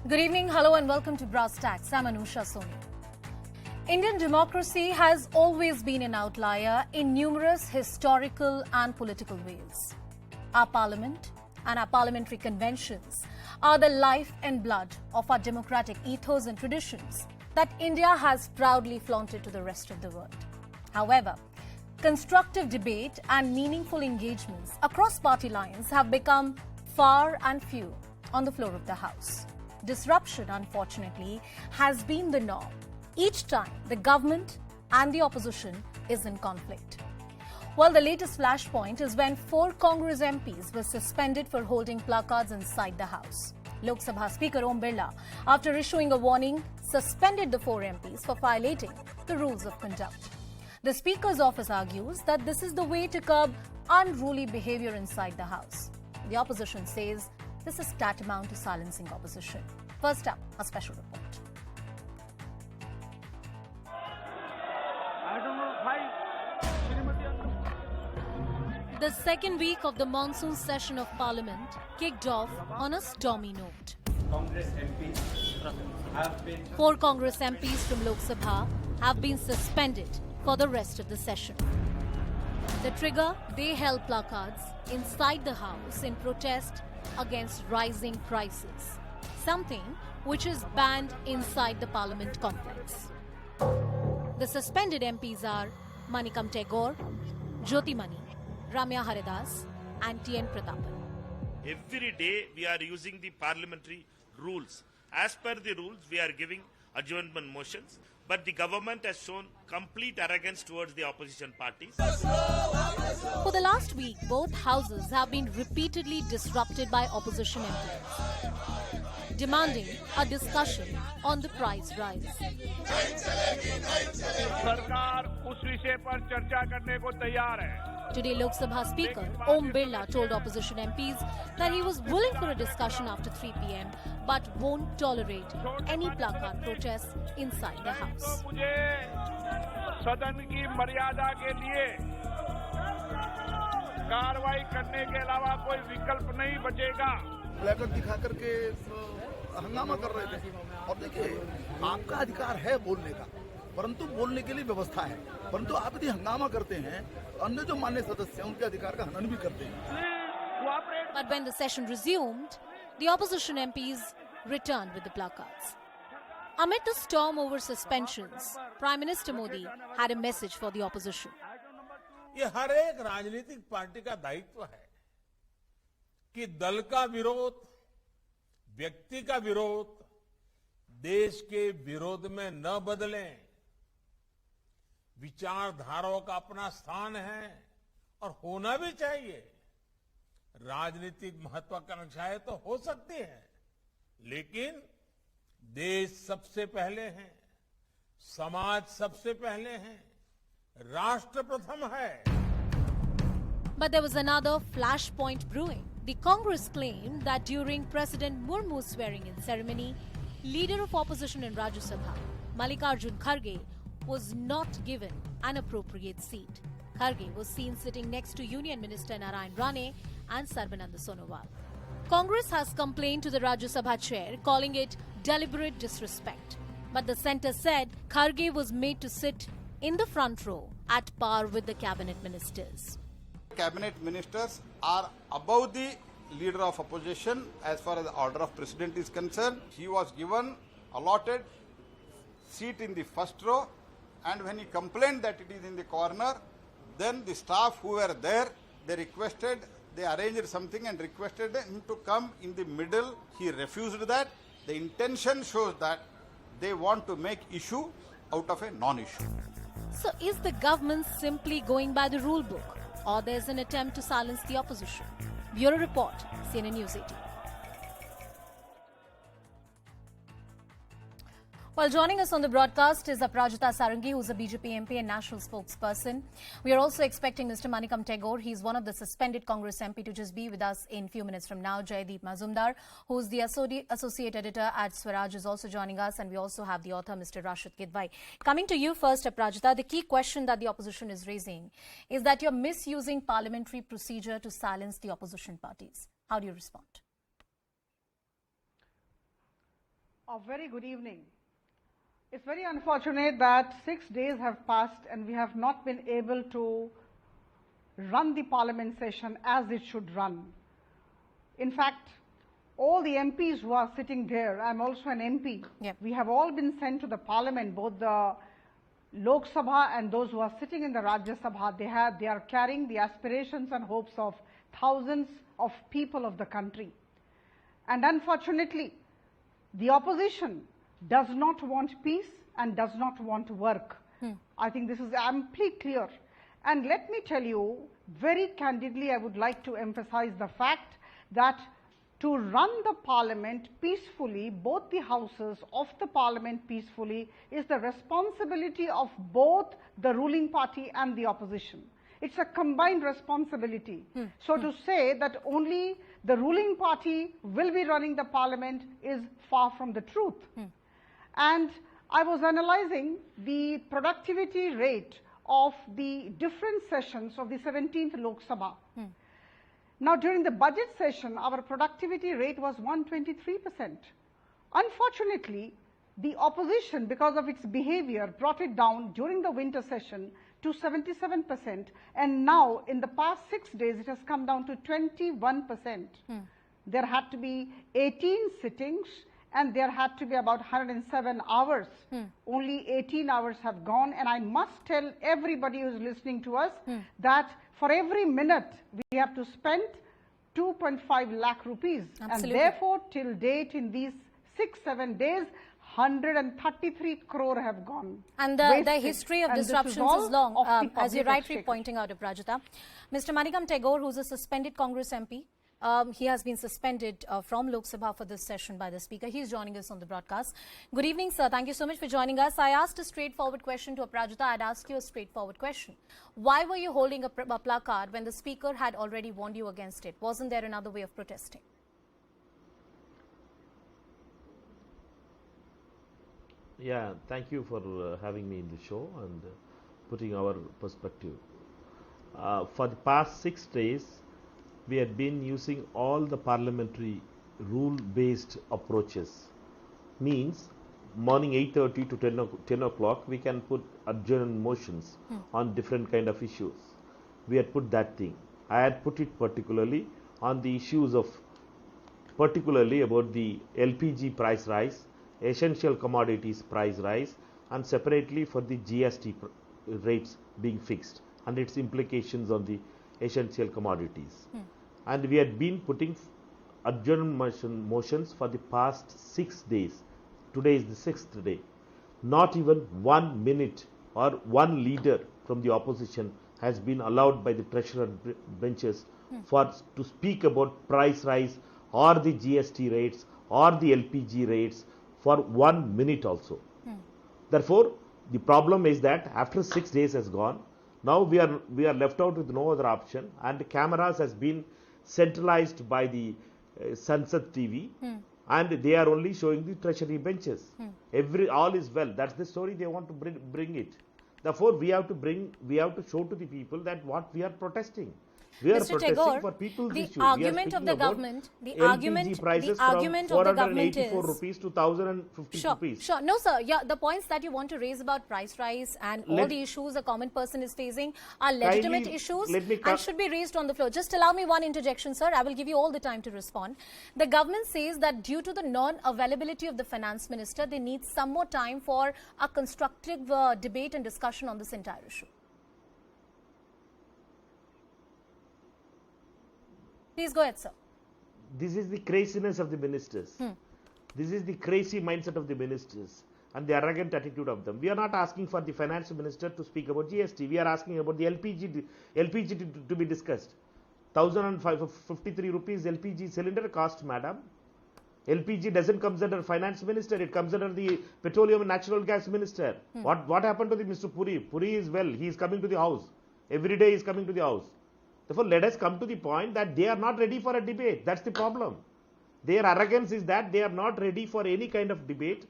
Good evening, hello and welcome to Tacks. I'm Anusha Soni. Indian democracy has always been an outlier in numerous historical and political ways. Our parliament and our parliamentary conventions are the life and blood of our democratic ethos and traditions that India has proudly flaunted to the rest of the world. However, constructive debate and meaningful engagements across party lines have become far and few on the floor of the House. Disruption, unfortunately, has been the norm each time the government and the opposition is in conflict. Well, the latest flashpoint is when 4 Congress MPs were suspended for holding placards inside the House. Lok Sabha Speaker Om Birla, after issuing a warning, suspended the 4 MPs for violating the rules of conduct. The Speaker's office argues that this is the way to curb unruly behavior inside the House. The opposition says this is tantamount to silencing opposition. First up, a special report. The second week of the monsoon session of Parliament kicked off on a stormy note. Congress MPs have been 4 Congress MPs from Lok Sabha have been suspended for the rest of the session. The trigger, they held placards inside the House in protest against rising prices, something which is banned inside the Parliament complex. The suspended MPs are Manikam Tagore, Jyoti Mani, Ramya Haridas and T.N. Pratapan. Every day we are using the parliamentary rules. As per the rules, we are giving adjournment motions, but the government has shown complete arrogance towards the opposition parties. For the last week, both houses have been repeatedly disrupted by opposition MPs, demanding a discussion on the price rise. सरकार उस विषय पर चर्चा करने को तैयार है. Today, Lok Sabha Speaker Om Birla told opposition MPs that he was willing for a discussion after 3 p.m. but won't tolerate any placard protests inside the House. मुझे सदन की मर्यादा के लिए कार्रवाई करने के अलावा कोई विकल्प नहीं बचेगा. प्लेकार्ड दिखा करके हंगामा कर रहे थे और देखिए आपका अधिकार है बोलने का, परंतु बोलने के लिए व्यवस्था है, परंतु आप यदि हंगामा करते हैं अन्य जो मान्य सदस्य हैं उनके अधिकार का हनन भी करते हैं. But when the session resumed, the opposition MPs returned with the placards. Amid the storm over suspensions, Prime Minister Modi had a message for the opposition. ये हर एक राजनीतिक पार्टी का दायित्व है कि दल का विरोध, व्यक्ति का विरोध देश के विरोध में न बदलें. विचारधाराओं का अपना स्थान है और होना भी चाहिए. राजनीतिक महत्वाकांक्षाएं तो हो सकती हैं, लेकिन देश सबसे पहले है, समाज सबसे पहले है, राष्ट्र प्रथम है. But there was another flashpoint brewing. The Congress claimed that during President Murmu's swearing-in ceremony, leader of opposition in Rajya Sabha, Mallikarjun Kharge, was not given an appropriate seat. Kharge was seen sitting next to Union Minister Narayan Rane and Sarbananda Sonowal. Congress has complained to the Rajya Sabha chair, calling it deliberate disrespect. But the centre said Kharge was made to sit in the front row at par with the cabinet ministers. Cabinet ministers are above the leader of opposition as far as the order of president is concerned. He was given allotted seat in the first row, and when he complained that it is in the corner, then the staff who were there, they arranged something and requested him to come in the middle. He refused that. The intention shows that they want to make issue out of a non-issue. So is the government simply going by the rule book, or there's an attempt to silence the opposition? Bureau Report, CNN News 18. Well, joining us on the broadcast is Aparajita Sarangi, who's a BJP MP and national spokesperson. We are also expecting Mr. Manikam Tagore. He's one of the suspended Congress MP to just be with us in a few minutes from now. Jaideep Mazumdar, who's the associate editor at Swaraj, is also joining us. And we also have the author, Mr. Rashid Kidwai. Coming to you first, Aparajita, the key question that the opposition is raising is that you're misusing parliamentary procedure to silence the opposition parties. How do you respond? A very good evening. It's very unfortunate that 6 days have passed and we have not been able to run the parliament session as it should run. In fact, all the MPs who are sitting there, I'm also an MP, we have all been sent to the parliament, both the Lok Sabha and those who are sitting in the Rajya Sabha. They are carrying the aspirations and hopes of thousands of people of the country. And unfortunately, the opposition does not want peace and does not want work. I think this is amply clear. And let me tell you, very candidly, I would like to emphasize the fact that to run the parliament peacefully, both the houses of the parliament peacefully, is the responsibility of both the ruling party and the opposition. It's a combined responsibility. So to say that only the ruling party will be running the parliament is far from the truth. And I was analyzing the productivity rate of the different sessions of the 17th Lok Sabha. Now, during the budget session, our productivity rate was 123%. Unfortunately, the opposition, because of its behavior, brought it down during the winter session to 77%, and now in the past 6 days, it has come down to 21%. There had to be 18 sittings, and there had to be about 107 hours. Only 18 hours have gone, and I must tell everybody who is listening to us that for every minute we have to spend 2.5 lakh rupees. Absolutely. And therefore, till date in these 6-7 days, 133 crore have gone. And the history of disruptions is long, as you're rightly pointing out, Aprajita. Mr. Manikam Tagore, who's a suspended Congress MP, he has been suspended from Lok Sabha for this session by the Speaker. He's joining us on the broadcast. Good evening, sir. Thank you so much for joining us. I asked a straightforward question to Aprajita. I'd ask you a straightforward question. Why were you holding a placard when the Speaker had already warned you against it? Wasn't there another way of protesting? Yeah, thank you for having me in the show and putting our perspective. For the past 6 days, we had been using all the parliamentary rule-based approaches. Means morning 8:30 to 10 o'clock, we can put adjournment motions on different kind of issues. We had put that thing. I had put it particularly on the issues of, particularly about the LPG price rise, essential commodities price rise, and separately for the GST rates being fixed and its implications on the essential commodities. And we had been putting adjournment motions for the past 6 days. Today is the 6th day. Not even 1 minute or one leader from the opposition has been allowed by the treasurer benches to speak about price rise or the GST rates or the LPG rates for 1 minute also. Therefore, the problem is that after 6 days has gone, now we are left out with no other option, and the cameras has been centralized by the Sansad TV, and they are only showing the treasury benches. All is well. That's the story they want to bring it. Therefore, we have to show to the people that what we are protesting. We are protesting for people's issues. The argument of the government, the argument of the government is rupees to 1,050 rupees. Sure. No, sir. Yeah, the points that you want to raise about price rise and all the issues a common person is facing are legitimate issues and should be raised on the floor. Just allow me one interjection, sir. I will give you all the time to respond. The government says that due to the non-availability of the finance minister, they need some more time for a constructive debate and discussion on this entire issue. Please go ahead, sir. This is the craziness of the ministers. This is the crazy mindset of the ministers and the arrogant attitude of them. We are not asking for the finance minister to speak about GST. We are asking about the LPG to be discussed. 1,053 rupees LPG cylinder cost, madam. LPG doesn't come under finance minister. It comes under the petroleum and natural gas minister. What happened to the Mr. Puri? Puri is well. He is coming to the house. Every day he is coming to the house. Therefore, let us come to the point that they are not ready for a debate. That's the problem. Their arrogance is that they are not ready for any kind of debate